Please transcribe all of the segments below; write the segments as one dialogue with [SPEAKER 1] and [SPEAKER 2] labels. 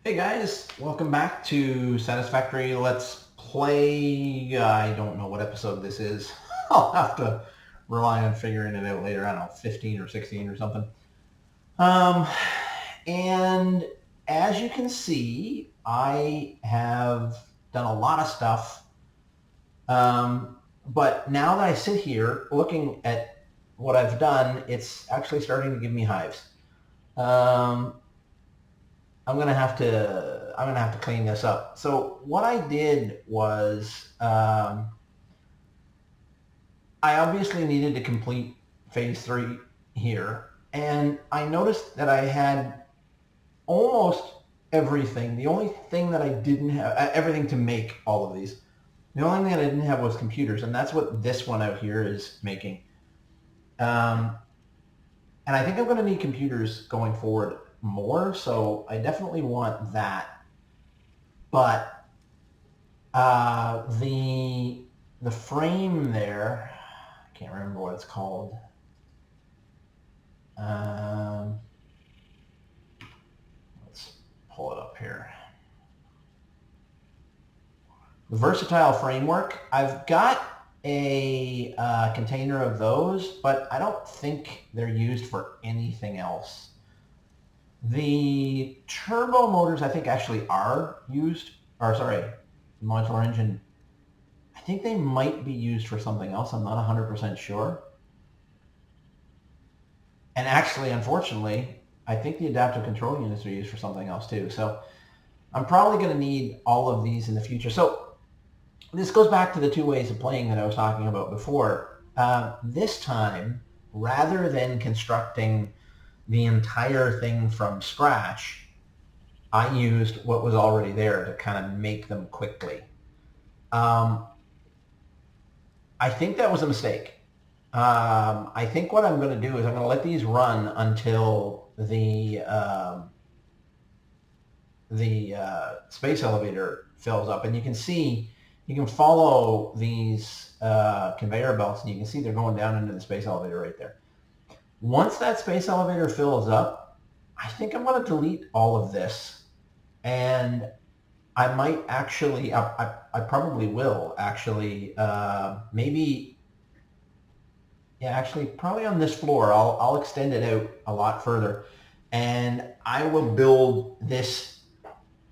[SPEAKER 1] Hey guys, welcome back to Satisfactory. Let's play. I don't know what episode this is. I'll have to rely on figuring it out later. I don't know, 15 or 16 or something. Um, and as you can see, I have done a lot of stuff. But now that I sit here looking at what I've done, it's actually starting to give me hives. Um, I'm gonna have to clean this up. So what I did was I obviously needed to complete phase 3 here, and I noticed that I had almost everything. The only thing that I didn't have, everything to make all of these. The only thing that I didn't have was computers, and that's what this one out here is making. Um, and I think I'm going to need computers going forward more, so I definitely want that. But the frame there, I can't remember what it's called. Um, let's pull it up here. The versatile framework. I've got a container of those, but I don't think they're used for anything else. The turbo motors, I think, actually are used, or sorry, modular engine. I think they might be used for something else. I'm not 100% sure. And actually, unfortunately, I think the adaptive control units are used for something else too. So I'm probably going to need all of these in the future. So this goes back to the two ways of playing that I was talking about before. This time, rather than constructing the entire thing from scratch, I used what was already there to kind of make them quickly. I think that was a mistake. I think what I'm going to do is I'm going to let these run until the space elevator fills up, and you can see, you can follow these conveyor belts, and you can see they're going down into the space elevator right there. Once that space elevator fills up, I think I'm going to delete all of this, and I might actually, I probably will actually, maybe, yeah, actually, probably on this floor, I'll extend it out a lot further, and I will build this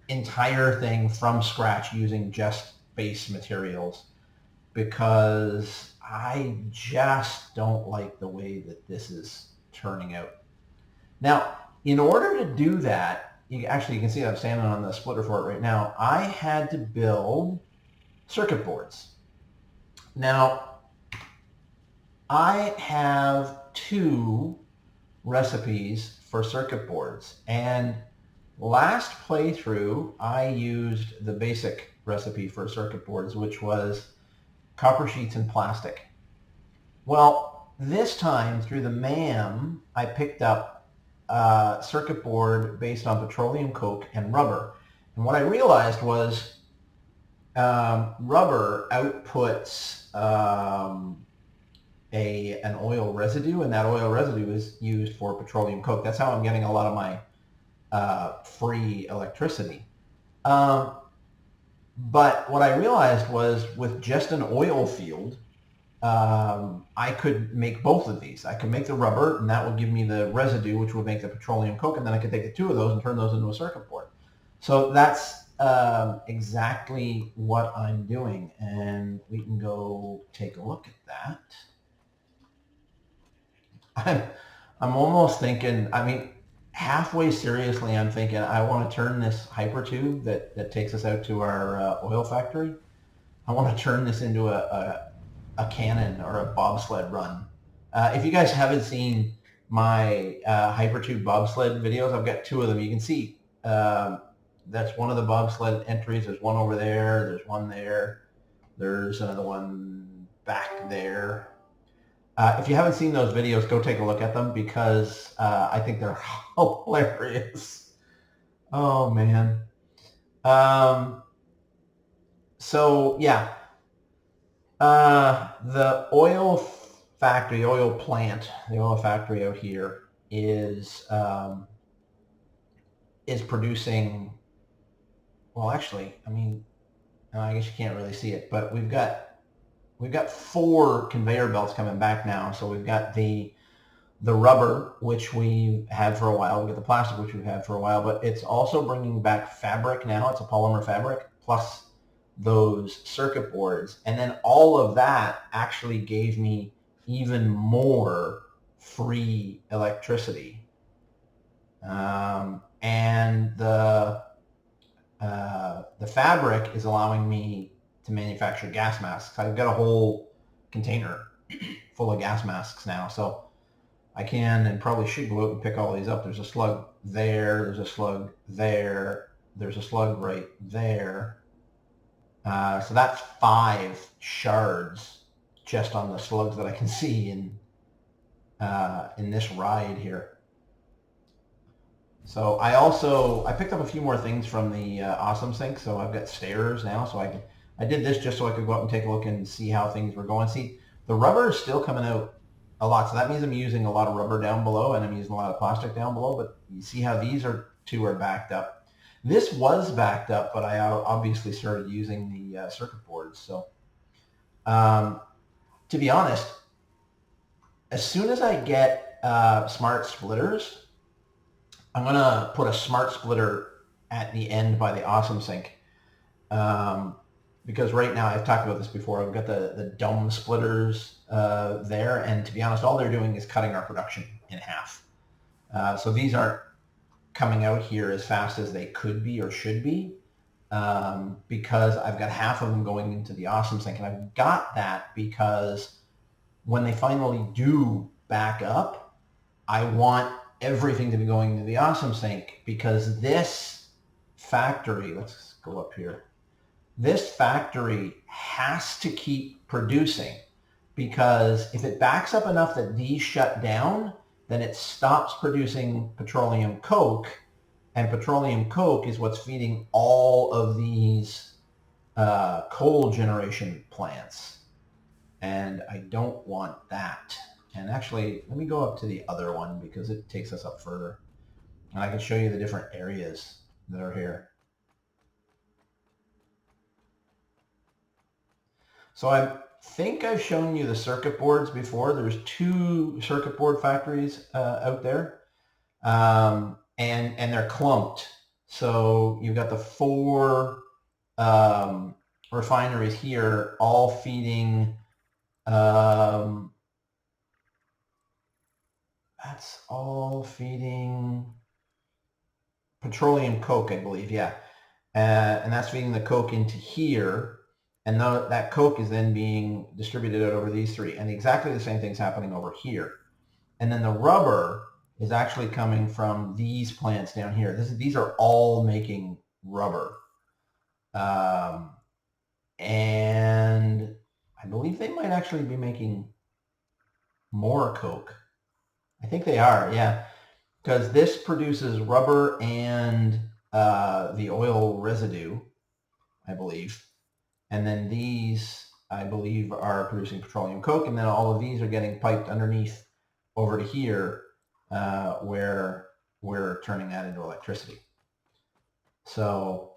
[SPEAKER 1] entire thing from scratch using just base materials because I just don't like the way that this is turning out. Now, in order to do that, you can see I'm standing on the splitter for it right now. I had to build circuit boards. Now, I have two recipes for circuit boards, and last playthrough I used the basic recipe for circuit boards, which was copper sheets and plastic. Well, this time through the MAM, I picked up a circuit board based on petroleum coke and rubber. And what I realized was rubber outputs an oil residue, and that oil residue is used for petroleum coke. That's how I'm getting a lot of my free electricity. Um, but what I realized was with just an oil field, I could make both of these. I could make the rubber, and that would give me the residue, which would make the petroleum coke, and then I could take the two of those and turn those into a circuit board. So that's exactly what I'm doing, and we can go take a look at that. I'm almost thinking, I mean, halfway seriously, I'm thinking I want to turn this hypertube that takes us out to our oil factory. I want to turn this into a cannon or a bobsled run. If you guys haven't seen my hypertube bobsled videos, I've got two of them. You can see that's one of the bobsled entries. There's one over there. There's one there. There's another one back there. If you haven't seen those videos, go take a look at them because I think they're hilarious. Oh, man. So, yeah. The oil factory, oil plant, the oil factory out here is producing well, actually, I mean, I guess you can't really see it, but we've got 4 conveyor belts coming back now. So we've got the rubber, which we've had for a while. We've got the plastic, which we've had for a while, but it's also bringing back fabric now. It's a polymer fabric plus those circuit boards. And then all of that actually gave me even more free electricity. And the fabric is allowing me to manufacture gas masks. I've got a whole container full of gas masks now. So I can and probably should go out and pick all these up. There's a slug there. There's a slug there. There's a slug right there. So that's 5 shards just on the slugs that I can see in this ride here. So I picked up a few more things from the Awesome Sync. So I've got stairs now. So I did this just so I could go out and take a look and see how things were going. See, the rubber is still coming out a lot. So that means I'm using a lot of rubber down below and I'm using a lot of plastic down below. But you see how these two are backed up. This was backed up, but I obviously started using the circuit boards. So to be honest, as soon as I get smart splitters, I'm going to put a smart splitter at the end by the Awesome Sync. Because right now, I've talked about this before, I've got the dumb splitters there, and to be honest, all they're doing is cutting our production in half. So these aren't coming out here as fast as they could be or should be, because I've got half of them going into the Awesome Sync, and I've got that because when they finally do back up, I want everything to be going to the Awesome Sync, because this factory, let's go up here, this factory has to keep producing, because if it backs up enough that these shut down, then it stops producing petroleum coke, and petroleum coke is what's feeding all of these coal generation plants, and I don't want that. And actually, let me go up to the other one because it takes us up further, and I can show you the different areas that are here. So I think I've shown you the circuit boards before. There's 2 circuit board factories out there, and they're clumped. So you've got the 4 refineries here, all feeding. That's all feeding petroleum coke, I believe. Yeah, and that's feeding the coke into here. And that coke is then being distributed out over these 3. And exactly the same thing's happening over here. And then the rubber is actually coming from these plants down here. These are all making rubber. And I believe they might actually be making more coke. I think they are, yeah. Because this produces rubber and the oil residue, I believe. And then these, I believe, are producing petroleum coke, and then all of these are getting piped underneath over to here, where we're turning that into electricity. So,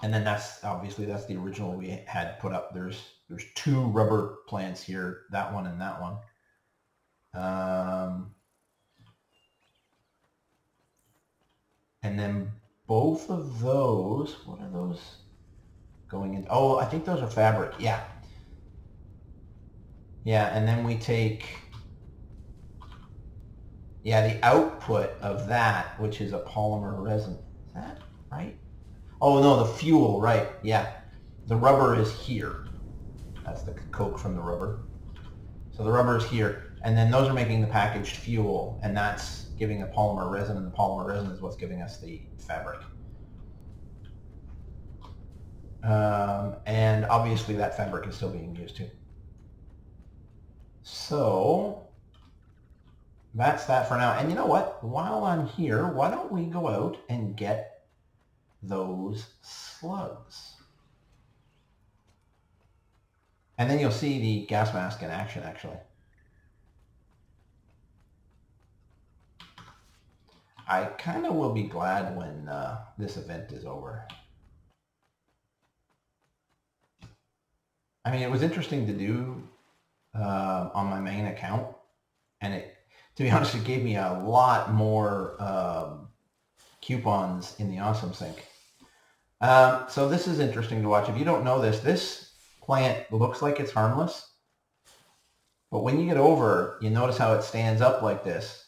[SPEAKER 1] and then that's the original we had put up. There's 2 rubber plants here, that one and that one. And then both of those, what are those? Going in. Oh, I think those are fabric. Yeah. Yeah, and then we take, the output of that, which is a polymer resin. Is that right? Oh, no, the fuel, right. Yeah. The rubber is here. That's the coke from the rubber. So the rubber is here. And then those are making the packaged fuel, and that's giving a polymer resin, and the polymer resin is what's giving us the fabric. And obviously that fabric is still being used too. So that's that for now. And you know what? While I'm here, why don't we go out and get those slugs? And then you'll see the gas mask in action, actually. I kind of will be glad when this event is over. I mean, it was interesting to do on my main account, and to be honest, it gave me a lot more coupons in the Awesome Sync. So this is interesting to watch. If you don't know this, this plant looks like it's harmless, but when you get over, you notice how it stands up like this,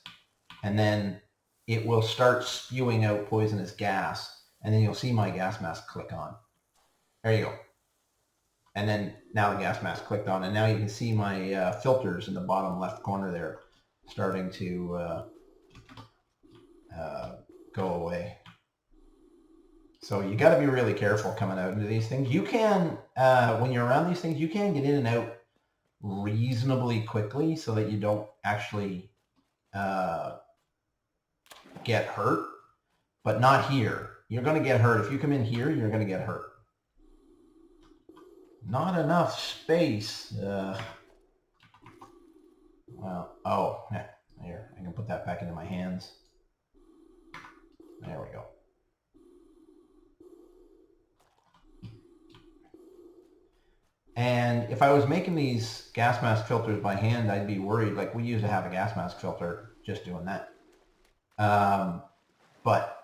[SPEAKER 1] and then it will start spewing out poisonous gas, and then you'll see my gas mask click on. There you go. And then now the gas mask clicked on, and now you can see my filters in the bottom left corner there starting to go away. So you got to be really careful coming out into these things. You can, when you're around these things, you can get in and out reasonably quickly so that you don't actually get hurt, but not here. You're going to get hurt. If you come in here, you're going to get hurt. Not enough space. Well, oh, yeah, here. I can put that back into my hands. There we go. And if I was making these gas mask filters by hand, I'd be worried. Like, we used to have a gas mask filter just doing that. But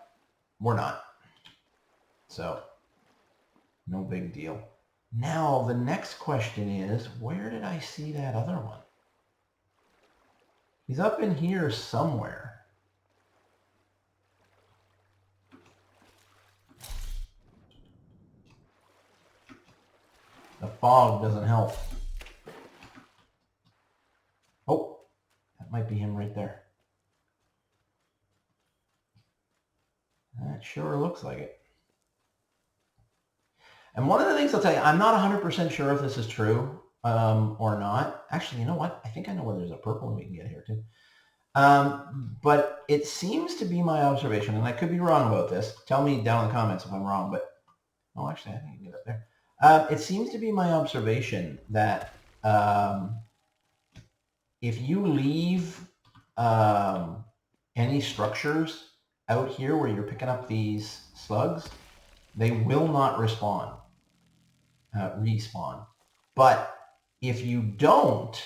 [SPEAKER 1] we're not. So, no big deal. Now, the next question is, where did I see that other one? He's up in here somewhere. The fog doesn't help. Oh, that might be him right there. That sure looks like it. And one of the things I'll tell you, I'm not 100% sure if this is true or not. Actually, you know what? I think I know where there's a purple one we can get here too. But it seems to be my observation, and I could be wrong about this. Tell me down in the comments if I'm wrong, but, oh, actually, I think I can get up there. It seems to be my observation that if you leave any structures out here where you're picking up these slugs, they will not respawn. But if you don't,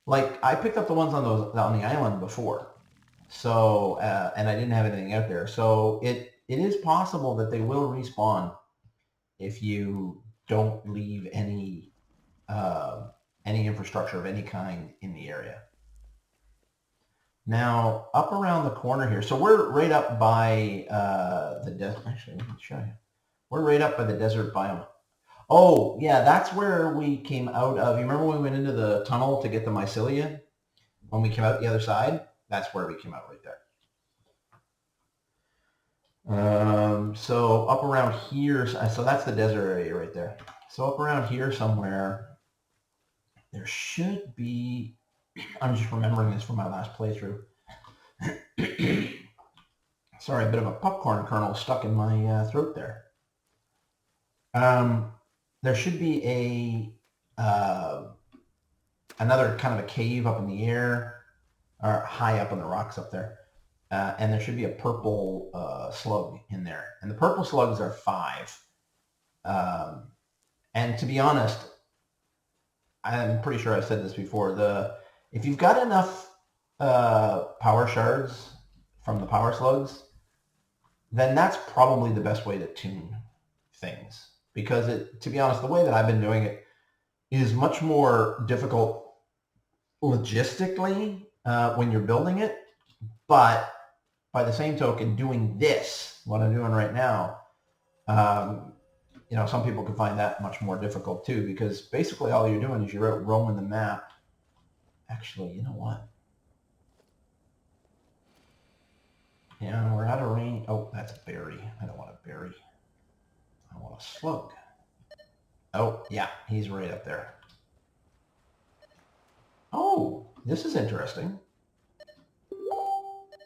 [SPEAKER 1] like I picked up the ones on the island before, so and I didn't have anything out there, so it is possible that they will respawn if you don't leave any infrastructure of any kind in the area. Now, up around the corner here, so we're right up by the desert. Actually, let me show you. We're right up by the desert biome. Oh, yeah, that's where we came out of. You remember when we went into the tunnel to get the mycelia? When we came out the other side, that's where we came out right there. So up around here, so that's the desert area right there. So up around here somewhere, there should be, I'm just remembering this from my last playthrough. Sorry, a bit of a popcorn kernel stuck in my throat there. There should be another kind of a cave up in the air, or high up on the rocks up there. And there should be a purple slug in there. And the purple slugs are 5. And to be honest, I'm pretty sure I've said this before, if you've got enough power shards from the power slugs, then that's probably the best way to tune things. Because to be honest, the way that I've been doing it is much more difficult logistically when you're building it. But by the same token, doing this, what I'm doing right now, some people can find that much more difficult too, because basically all you're doing is you're out roaming the map. Actually, you know what? Yeah, we're out of range. Oh, that's a berry. I don't want a berry. I want a slug. Oh, yeah, he's right up there. Oh, this is interesting.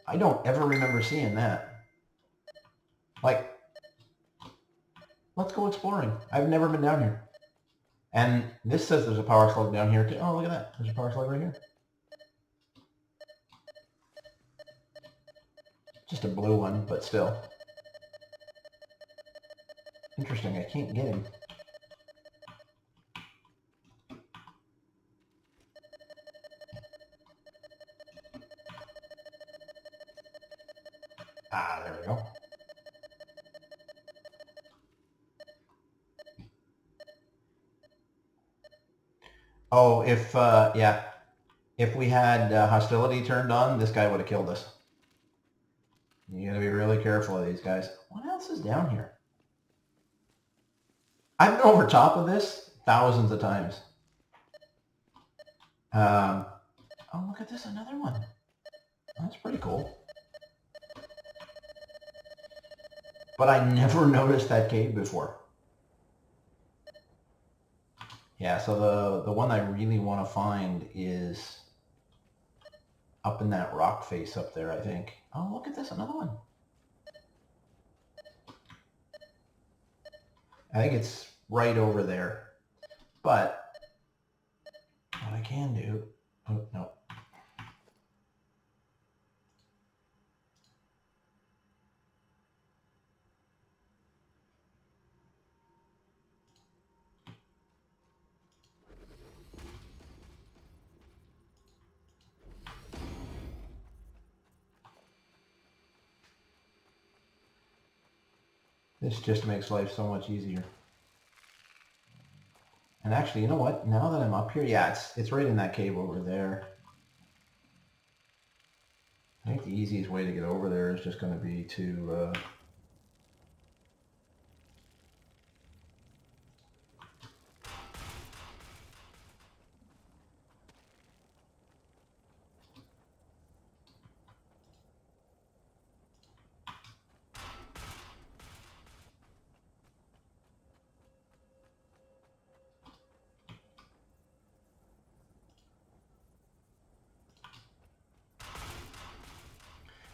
[SPEAKER 1] I don't ever remember seeing that. Like, let's go exploring. I've never been down here. And this says there's a power slug down here too. Oh, look at that. There's a power slug right here. Just a blue one, but still. Interesting, I can't get him. Oh, yeah, if we had hostility turned on, this guy would have killed us. You gotta be really careful of these guys. What else is down here? I've been over top of this thousands of times. Oh, look at this, another one. That's pretty cool. But I never noticed that cave before. Yeah, so the one I really want to find is up in that rock face up there, I think. Oh, look at this, another one. I think it's right over there. But what I can do... Oh, no. This just makes life so much easier. And actually, you know what? Now that I'm up here, yeah, it's right in that cave over there. I think the easiest way to get over there is just going to be to...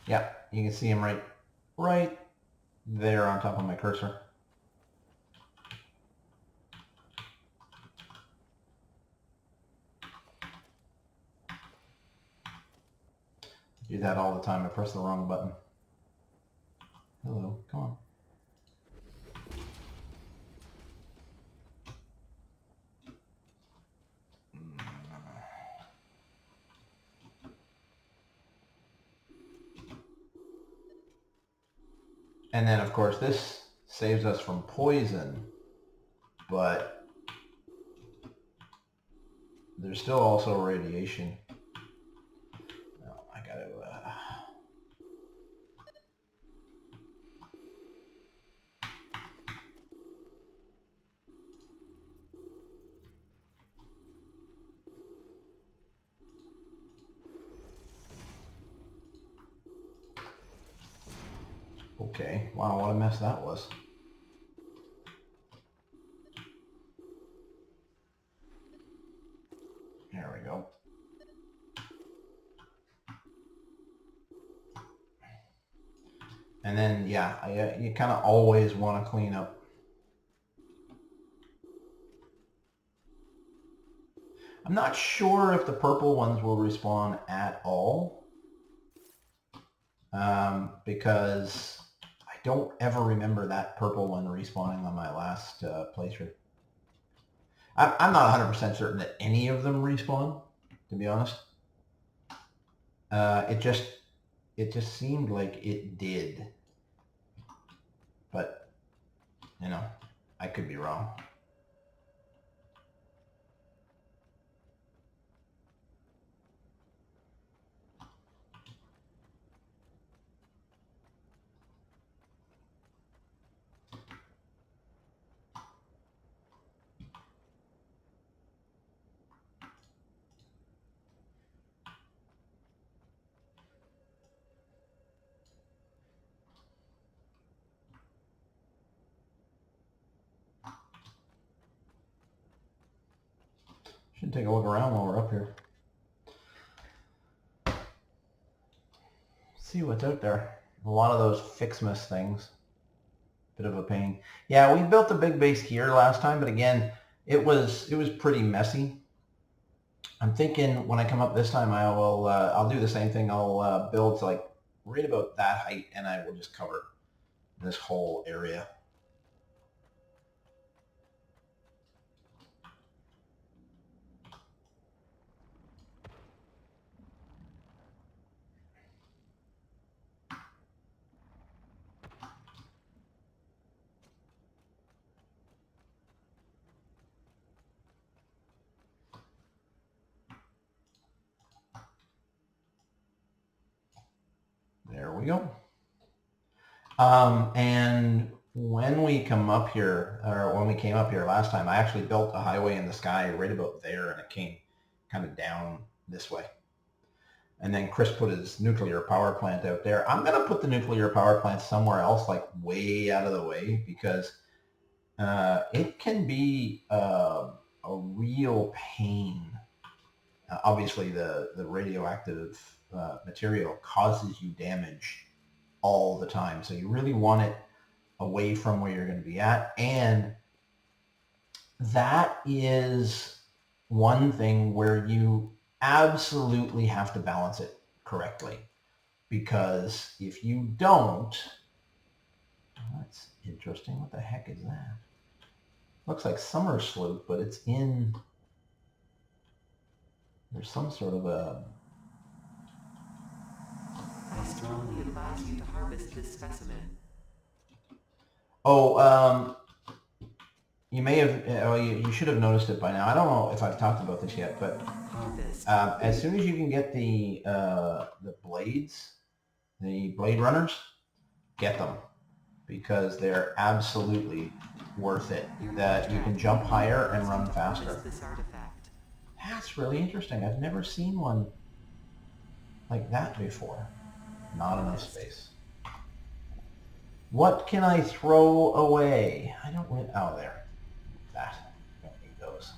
[SPEAKER 1] yeah, you can see him right there on top of my cursor. Do that all the time. I press the wrong button. Hello, come on. And then, of course, this saves us from poison, but there's still also radiation. Oh, I gotta... Okay, wow, what a mess that was. There we go. And then, yeah, you kind of always want to clean up. I'm not sure if the purple ones will respawn at all, because I don't ever remember that purple one respawning on my last playthrough. I'm not 100% certain that any of them respawn, to be honest. It just seemed like it did. But, you know, I could be wrong. Should take a look around while we're up here. See what's out there. A lot of those Fixmas things. Bit of a pain. Yeah, we built a big base here last time, but again, it was pretty messy. I'm thinking when I come up this time, I'll do the same thing. I'll build like right about that height, and I will just cover this whole area. we go. And when we come up here, or when we came up here last time, I actually built a highway in the sky right about there, and it came kind of down this way. And then Chris put his nuclear power plant out there. I'm going to put the nuclear power plant somewhere else, like way out of the way, because it can be a real pain. Obviously, the radioactive material causes you damage all the time. So you really want it away from where you're going to be at. And that is one thing where you absolutely have to balance it correctly, because if you don't, that's interesting. What the heck is that? Looks like summer sloop, but it's in, there's some sort of a...
[SPEAKER 2] I strongly advise you to harvest this specimen.
[SPEAKER 1] Oh, you may have, you should have noticed it by now. I don't know if I've talked about this yet, but as soon as you can get the blades, the blade runners, get them, because they're absolutely worth it. That you can jump higher and run faster. That's really interesting. I've never seen one like that before. Not enough space. What can I throw away? I don't really... Oh, there. That. I don't need those.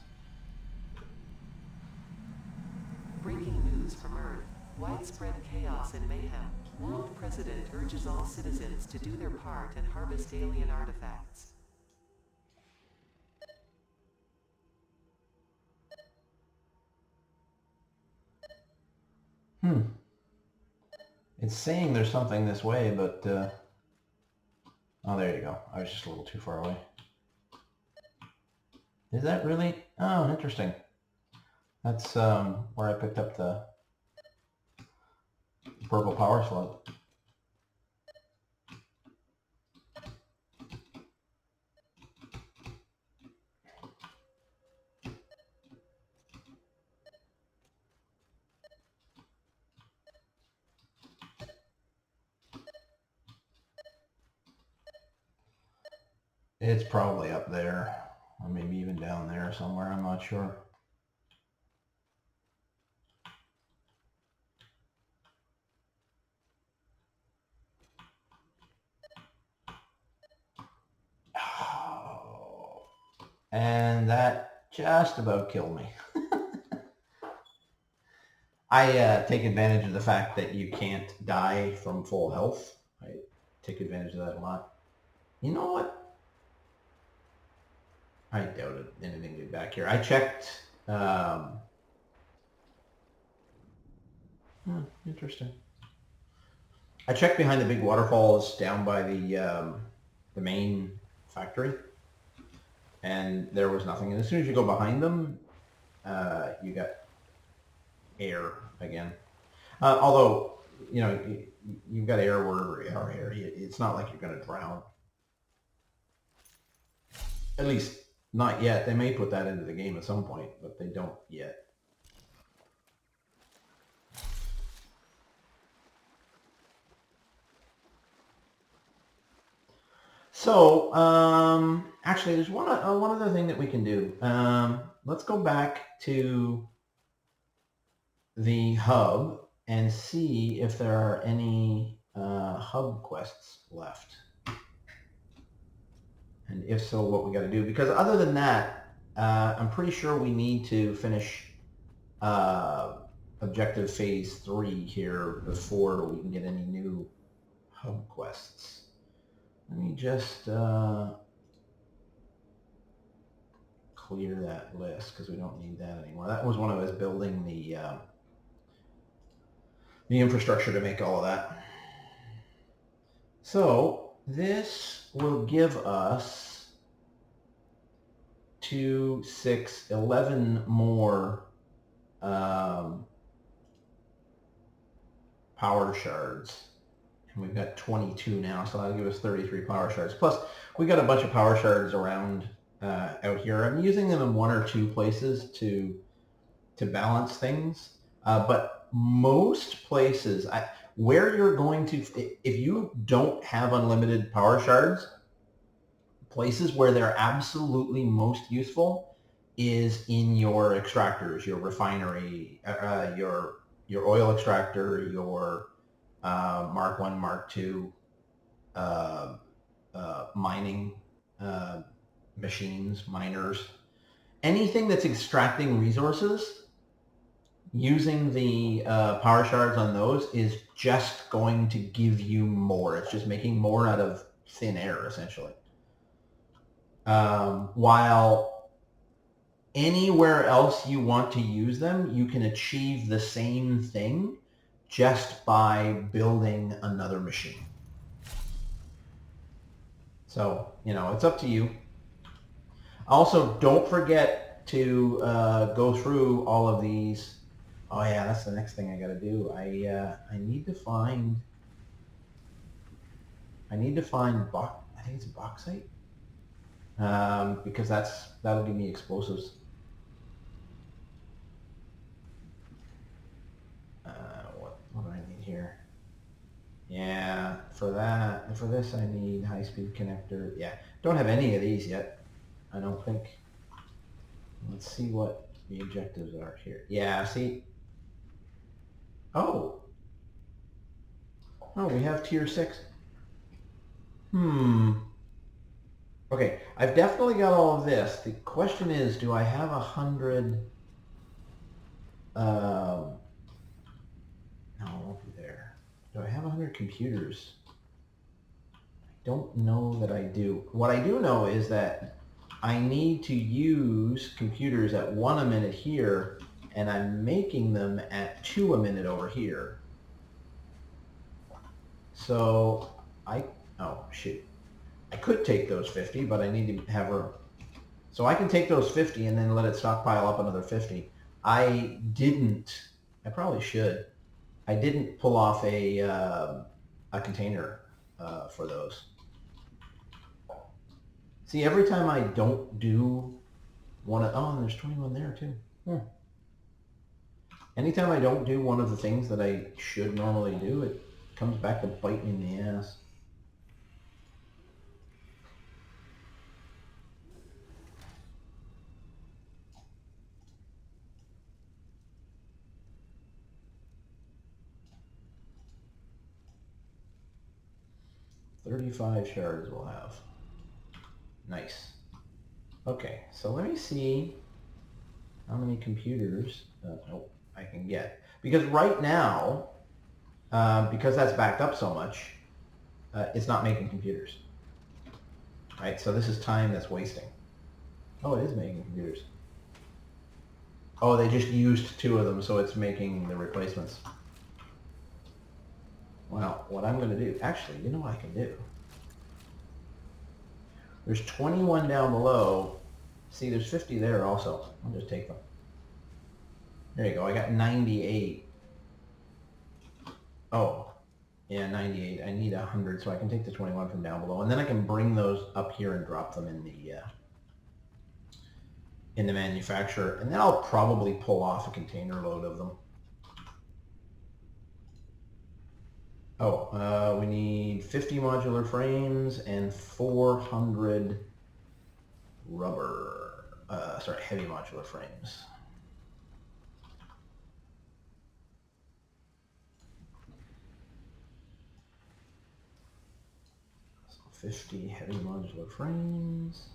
[SPEAKER 2] Breaking news from Earth. Widespread chaos and mayhem. World President urges all citizens to do their part and harvest alien artifacts.
[SPEAKER 1] It's saying there's something this way, but... Oh, there you go. I was just a little too far away. Is that really? Oh, interesting. That's where I picked up the purple power slug. It's probably up there, or maybe even down there somewhere. I'm not sure. Oh, and that just about killed me. I take advantage of the fact that you can't die from full health. I take advantage of that a lot. You know what? I doubted anything to be back here. I checked. Interesting. I checked behind the big waterfalls down by the main factory, and there was nothing. And as soon as you go behind them, you got air again. Although, you know, you've got air wherever you are here. It's not like you're going to drown. At least not yet. They may put that into the game at some point, but they don't yet. So, actually, there's one other thing that we can do. Let's go back to the hub and see if there are any hub quests left. And if so, what we got to do. Because other than that, I'm pretty sure we need to finish objective phase 3 here before we can get any new hub quests. Let me just clear that list because we don't need that anymore. That was when I was building the infrastructure to make all of that. So this will give us 2, 6, 11 more power shards. And we've got 22 now, so that'll give us 33 power shards. Plus, we got a bunch of power shards around out here. I'm using them in 1 or 2 places to balance things, but most places, Where you're going to, if you don't have unlimited power shards, places where they're absolutely most useful is in your extractors, your refinery, your oil extractor, your Mark 1, Mark 2 uh, mining uh, machines, miners, anything that's extracting resources. Using the power shards on those is just going to give you more. It's just making more out of thin air, essentially. While anywhere else you want to use them, you can achieve the same thing just by building another machine. So, it's up to you. Also, don't forget to go through all of these. Oh yeah, that's the next thing I got to do. I need to find. I think it's bauxite, because that'll give me explosives. What do I need here? Yeah, for this I need high-speed connector. Yeah, don't have any of these yet. I don't think. Let's see what the objectives are here. Yeah, see. Oh, we have tier 6. Okay, I've definitely got all of this. The question is, do I have 100? No, it won't be there. Do I have 100 computers? I don't know that I do. What I do know is that I need to use computers at 1 a minute here, and I'm making them at 2 a minute over here. So oh shoot. I could take those 50, but I need to have room. So I can take those 50 and then let it stockpile up another 50. I probably should. I didn't pull off a container for those. See, every time I don't do one of, and there's 21 there too. Anytime I don't do one of the things that I should normally do, it comes back to bite me in the ass. $35 shards we'll have. Nice. Okay, so let me see how many computers I can get. Because right now, because that's backed up so much, it's not making computers. Right, so this is time that's wasting. Oh, it is making computers. Oh, they just used 2 of them, so it's making the replacements. Well, what I'm going to do, actually, you know what I can do? There's 21 down below. See, there's 50 there also. I'll just take them. There you go. I got 98. Oh, yeah, 98. I need 100, so I can take the 21 from down below, and then I can bring those up here and drop them in the manufacturer, and then I'll probably pull off a container load of them. Oh, we need 50 modular frames and 400 heavy modular frames. So 50 heavy modular frames.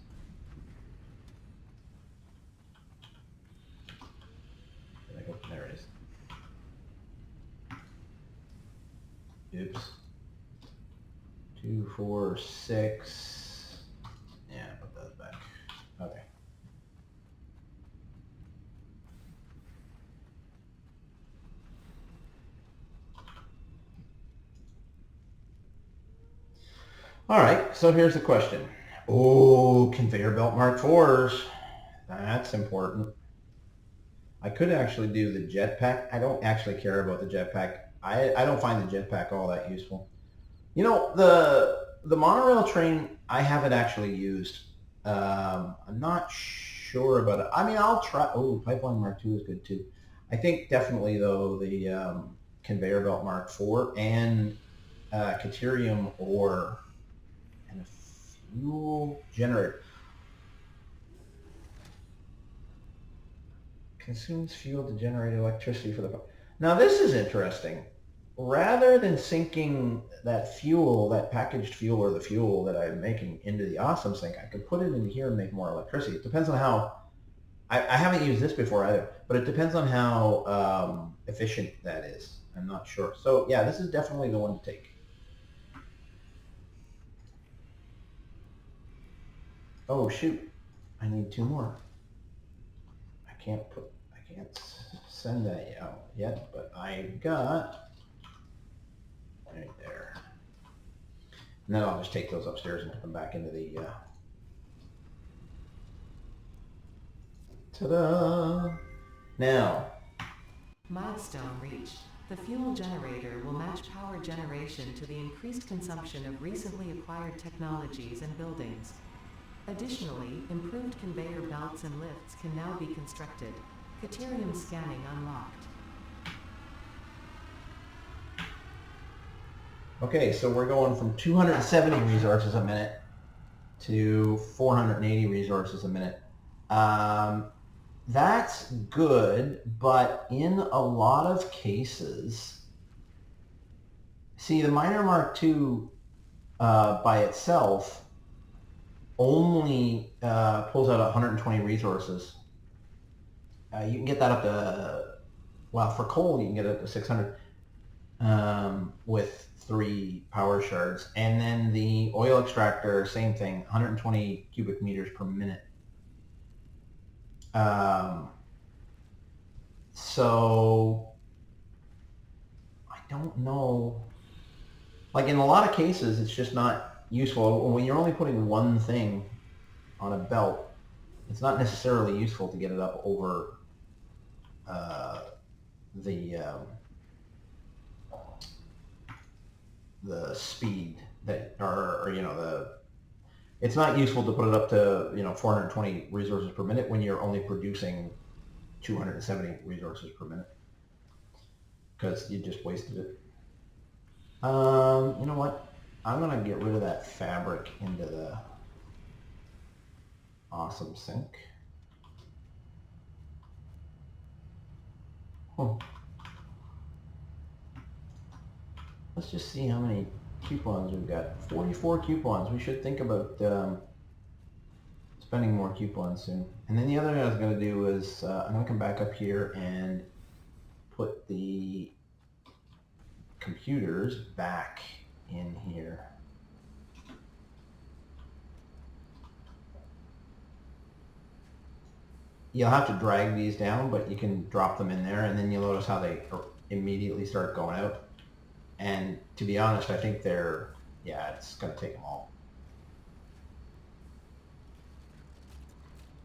[SPEAKER 1] There it is. Oops. 2, 4, 6. Yeah, put those back. Okay. All right, so here's the question. Oh, conveyor belt Mark 4s. That's important. I could actually do the jetpack. I don't actually care about the jetpack. I don't find the jetpack all that useful. You know, the monorail train, I haven't actually used. I'm not sure about it. I mean, I'll try. Oh, Pipeline Mark II is good too. I think definitely though conveyor belt Mark IV and Caterium ore and a fuel generator. Consumes fuel to generate electricity for the... Now this is interesting. Rather than sinking that fuel, that packaged fuel or the fuel that I'm making into the Awesome Sink, I could put it in here and make more electricity. It depends on how... I haven't used this before either, but it depends on how efficient that is. I'm not sure. So yeah, this is definitely the one to take. Oh shoot, I need 2 more. I can't send that out yet, but I got right there. And then I'll just take those upstairs and put them back into the ta-da! Now,
[SPEAKER 2] Milestone reached. The fuel generator will match power generation to the increased consumption of recently acquired technologies and buildings. Additionally, improved conveyor belts and lifts can now be constructed. Caterium scanning unlocked.
[SPEAKER 1] okay, so we're going from 270 resources a minute to 480 resources a minute. That's good, but in a lot of cases, see, the Miner Mark II by itself only pulls out 120 resources. You can get that up to, well, for coal you can get it up to 600 with 3 power shards. And then the oil extractor, same thing, 120 cubic meters per minute. So I don't know. Like in a lot of cases, it's just not useful. When you're only putting one thing on a belt, it's not necessarily useful to get it up over the speed that, or you know, it's not useful to put it up to 420 resources per minute when you're only producing 270 resources per minute, because you just wasted it. You know what? I'm gonna get rid of that fabric into the Awesome Sink. Let's just see how many coupons we've got. 44 coupons. We should think about spending more coupons soon. And then the other thing I was going to do is I'm going to come back up here and put the computers back in here. You'll have to drag these down, but you can drop them in there, and then you'll notice how they immediately start going out. And to be honest, I think it's going to take them all.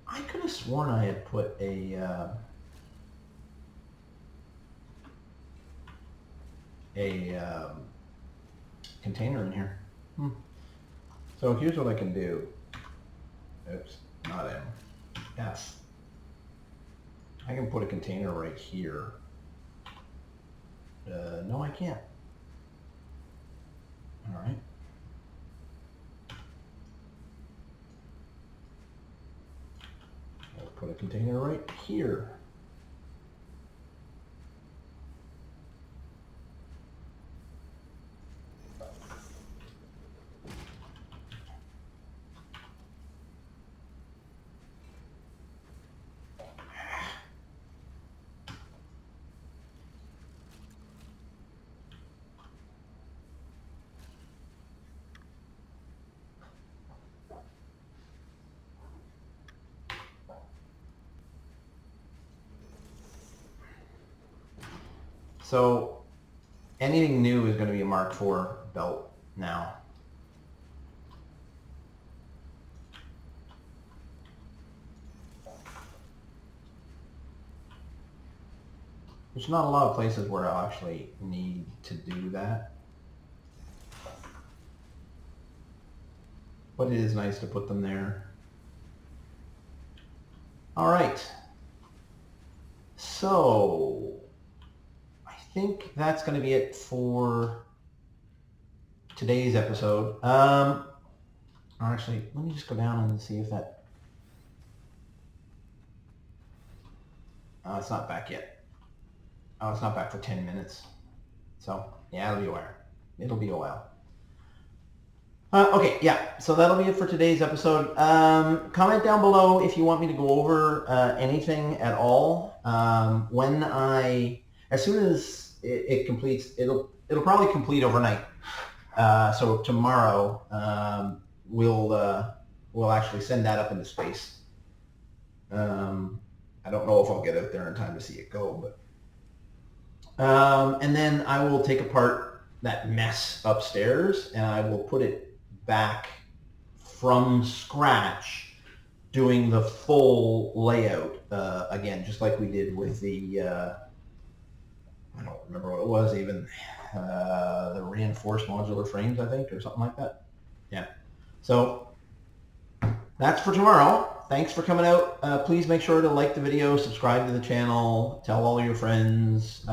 [SPEAKER 1] I could have sworn I had put a container in here. So here's what I can do. Oops, not M. Yes. I can put a container right here. No, I can't. All right. I'll put a container right here. So anything new is going to be a Mark IV belt now. There's not a lot of places where I'll actually need to do that. But it is nice to put them there. All right. So I think that's going to be it for today's episode. Actually, let me just go down and see if that... Oh, it's not back yet. Oh, it's not back for 10 minutes. So, yeah, it'll be a while. It'll be a while. Okay, yeah, so that'll be it for today's episode. Comment down below if you want me to go over anything at all. As soon as it completes, it'll probably complete overnight. So tomorrow, we'll actually send that up into space. I don't know if I'll get out there in time to see it go, but and then I will take apart that mess upstairs and I will put it back from scratch, doing the full layout again, just like we did with the I don't remember what it was even, the reinforced modular frames, I think, or something like that. Yeah. So that's for tomorrow. Thanks for coming out. Please make sure to like the video, subscribe to the channel, tell all your friends,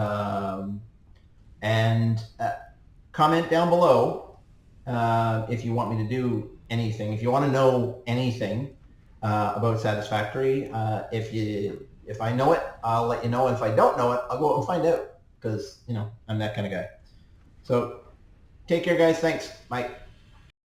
[SPEAKER 1] and comment down below if you want me to do anything. If you want to know anything about Satisfactory, if I know it, I'll let you know. And if I don't know it, I'll go out and find out, because, you know, I'm that kind of guy. So take care, guys. Thanks. Bye.